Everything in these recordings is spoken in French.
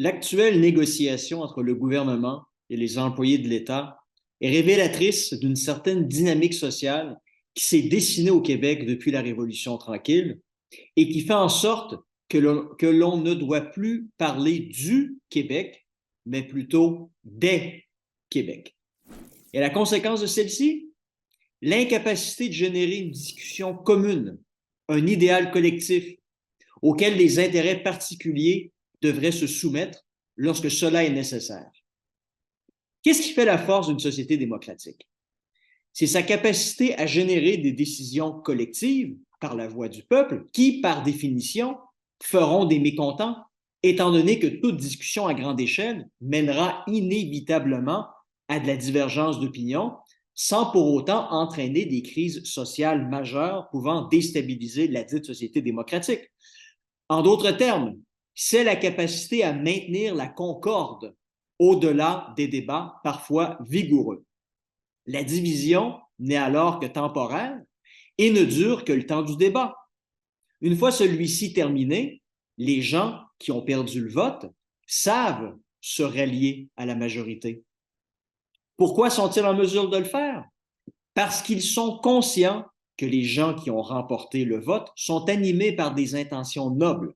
L'actuelle négociation entre le gouvernement et les employés de l'État est révélatrice d'une certaine dynamique sociale qui s'est dessinée au Québec depuis la Révolution tranquille et qui fait en sorte que l'on ne doit plus parler du Québec, mais plutôt des Québec. Et la conséquence de celle-ci, l'incapacité de générer une discussion commune, un idéal collectif auquel les intérêts particuliers devraient se soumettre lorsque cela est nécessaire. Qu'est-ce qui fait la force d'une société démocratique? C'est sa capacité à générer des décisions collectives par la voix du peuple qui, par définition, feront des mécontents, étant donné que toute discussion à grande échelle mènera inévitablement à de la divergence d'opinion, sans pour autant entraîner des crises sociales majeures pouvant déstabiliser la dite société démocratique. En d'autres termes, c'est la capacité à maintenir la concorde au-delà des débats parfois vigoureux. La division n'est alors que temporaire et ne dure que le temps du débat. Une fois celui-ci terminé, les gens qui ont perdu le vote savent se rallier à la majorité. Pourquoi sont-ils en mesure de le faire? Parce qu'ils sont conscients que les gens qui ont remporté le vote sont animés par des intentions nobles,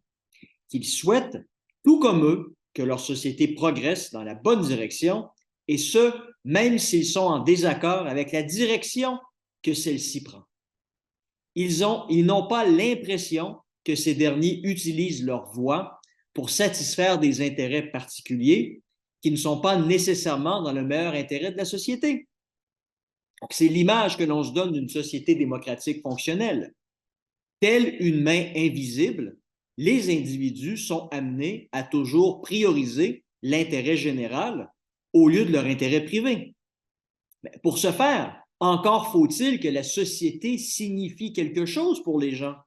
qu'ils souhaitent, tout comme eux, que leur société progresse dans la bonne direction, et ce, même s'ils sont en désaccord avec la direction que celle-ci prend. Ils n'ont pas l'impression que ces derniers utilisent leur voix pour satisfaire des intérêts particuliers qui ne sont pas nécessairement dans le meilleur intérêt de la société. Donc, c'est l'image que l'on se donne d'une société démocratique fonctionnelle. Telle une main invisible, les individus sont amenés à toujours prioriser l'intérêt général au lieu de leur intérêt privé. Mais pour ce faire, encore faut-il que la société signifie quelque chose pour les gens.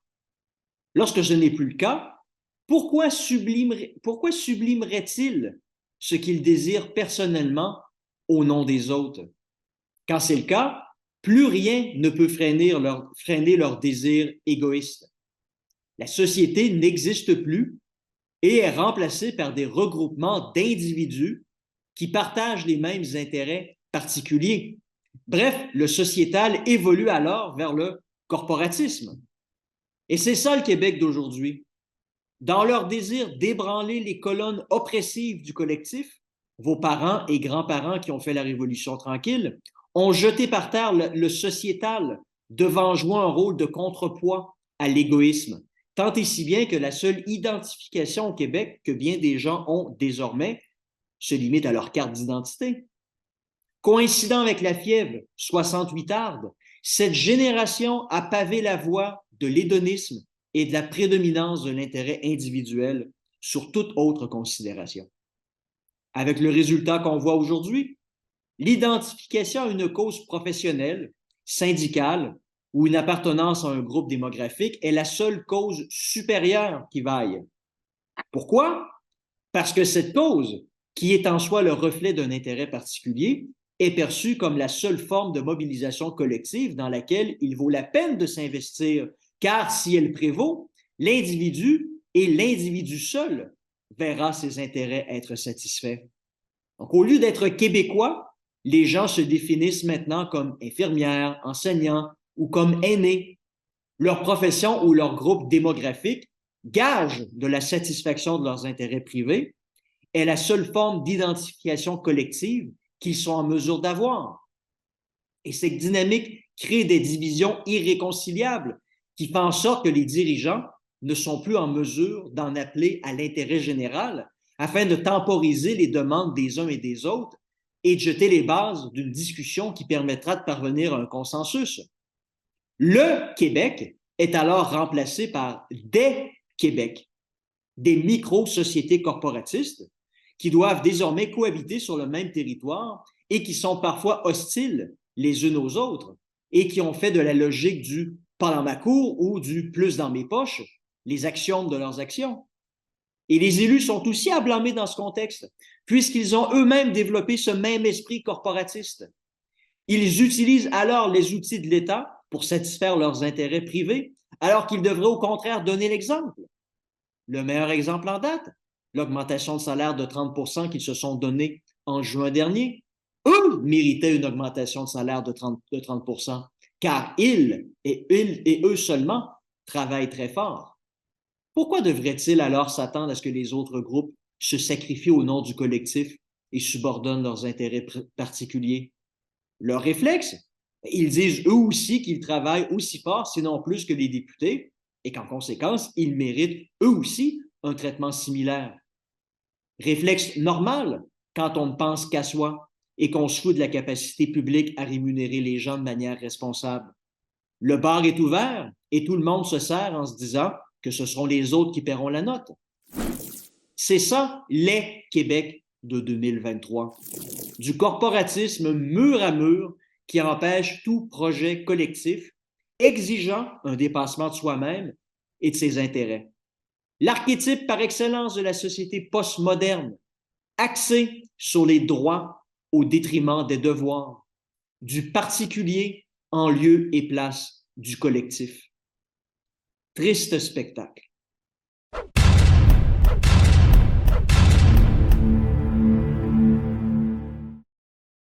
Lorsque ce n'est plus le cas, pourquoi sublimerait-il ce qu'ils désirent personnellement au nom des autres? Quand c'est le cas, plus rien ne peut freiner leur désir égoïste. La société n'existe plus et est remplacée par des regroupements d'individus qui partagent les mêmes intérêts particuliers. Bref, le sociétal évolue alors vers le corporatisme. Et c'est ça le Québec d'aujourd'hui. Dans leur désir d'ébranler les colonnes oppressives du collectif, vos parents et grands-parents qui ont fait la Révolution tranquille ont jeté par terre le sociétal, devant jouer un rôle de contrepoids à l'égoïsme, tant et si bien que la seule identification au Québec que bien des gens ont désormais se limite à leur carte d'identité. Coïncidant avec la fièvre 68arde, cette génération a pavé la voie de l'hédonisme et de la prédominance de l'intérêt individuel sur toute autre considération. Avec le résultat qu'on voit aujourd'hui, l'identification à une cause professionnelle, syndicale ou une appartenance à un groupe démographique est la seule cause supérieure qui vaille. Pourquoi? Parce que cette cause, qui est en soi le reflet d'un intérêt particulier, est perçue comme la seule forme de mobilisation collective dans laquelle il vaut la peine de s'investir, car si elle prévaut, l'individu et l'individu seul verra ses intérêts être satisfaits. Donc, au lieu d'être québécois, les gens se définissent maintenant comme infirmières, enseignants ou comme aînés. Leur profession ou leur groupe démographique, gage de la satisfaction de leurs intérêts privés, est la seule forme d'identification collective qu'ils sont en mesure d'avoir. Et cette dynamique crée des divisions irréconciliables qui font en sorte que les dirigeants ne sont plus en mesure d'en appeler à l'intérêt général afin de temporiser les demandes des uns et des autres et de jeter les bases d'une discussion qui permettra de parvenir à un consensus. Le Québec est alors remplacé par des Québec, des micro-sociétés corporatistes qui doivent désormais cohabiter sur le même territoire et qui sont parfois hostiles les unes aux autres et qui ont fait de la logique du pas dans ma cour ou du plus dans mes poches les axiomes de leurs actions. Et les élus sont aussi à blâmer dans ce contexte, puisqu'ils ont eux-mêmes développé ce même esprit corporatiste. Ils utilisent alors les outils de l'État pour satisfaire leurs intérêts privés, alors qu'ils devraient au contraire donner l'exemple. Le meilleur exemple en date, l'augmentation de salaire de 30 qu'ils se sont donnée en juin dernier. Eux méritaient une augmentation de salaire de 30 car ils et eux seulement travaillent très fort. Pourquoi devraient-ils alors s'attendre à ce que les autres groupes se sacrifient au nom du collectif et subordonnent leurs intérêts particuliers? Leur réflexe? Ils disent eux aussi qu'ils travaillent aussi fort, sinon plus que les députés, et qu'en conséquence, ils méritent eux aussi un traitement similaire. Réflexe normal quand on ne pense qu'à soi et qu'on se fout de la capacité publique à rémunérer les gens de manière responsable. Le bar est ouvert et tout le monde se sert en se disant que ce seront les autres qui paieront la note. C'est ça, les Québec de 2023. Du corporatisme mur à mur qui empêche tout projet collectif, exigeant un dépassement de soi-même et de ses intérêts. L'archétype par excellence de la société postmoderne, axé sur les droits au détriment des devoirs, du particulier en lieu et place du collectif. Triste spectacle.